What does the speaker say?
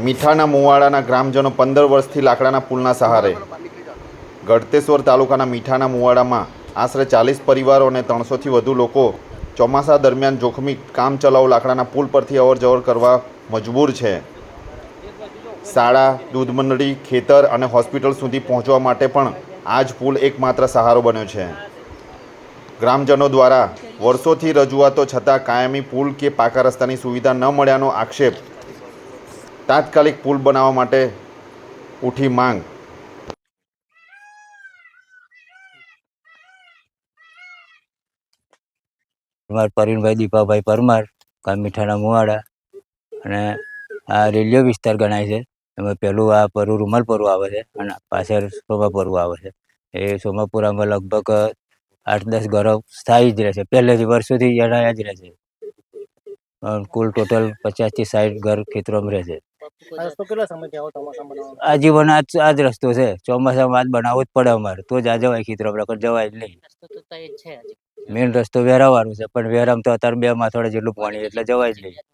મીઠાના મુવાડાના ગ્રામજનો 15 વર્ષથી લાકડાના પુલના સહારે. ગળતેશ્વર તાલુકાના મીઠાના મુવાડામાં આશરે 40 પરિવારો અને 300થી વધુ લોકો ચોમાસા દરમિયાન જોખમી કામચલાઉ લાકડાના પુલ પરથી અવરજવર કરવા મજબૂર છે. શાળા, દૂધ મંડળી, ખેતર અને હોસ્પિટલ સુધી પહોંચવા માટે પણ આ જ પુલ એકમાત્ર સહારો બન્યો છે. ગ્રામજનો દ્વારા વર્ષોથી રજૂઆતો છતાં કાયમી પુલ કે પાકા રસ્તાની સુવિધા ન મળ્યાનો આક્ષેપ. તાત્કાલિક પુલ બનાવવા માટે ઉઠી માંગ. પરવીનભાઈ દીપાભાઈ પરમાર, ગામ મીઠાના મુવાડા. અને આ રેલિયો વિસ્તાર ગણાય છે. એમાં પહેલું આ પરુ રૂમાલ પરુ આવે છે અને પાછળ સોમાપુર આવે છે. એ સોમાપુરામાં લગભગ 8-10 ઘરો સ્થાયી જ રહે છે, પહેલેથી વર્ષોથી જણાયા જ રહે છે. કુલ ટોટલ 50થી 60 ઘર ખેતરોમાં રહે છે. આજીવન આ જ રસ્તો છે. ચોમાસામાં આજ બનાવવો જ પડે અમારે, તો જ આ જવાય ખેતરોમાં, જવાય જ નહીં. મેઇન રસ્તો વેરાવાનો છે, પણ વેરામ તો અત્યારે 2 માથોડા જેટલું પાણી એટલે જવાય જ નહીં.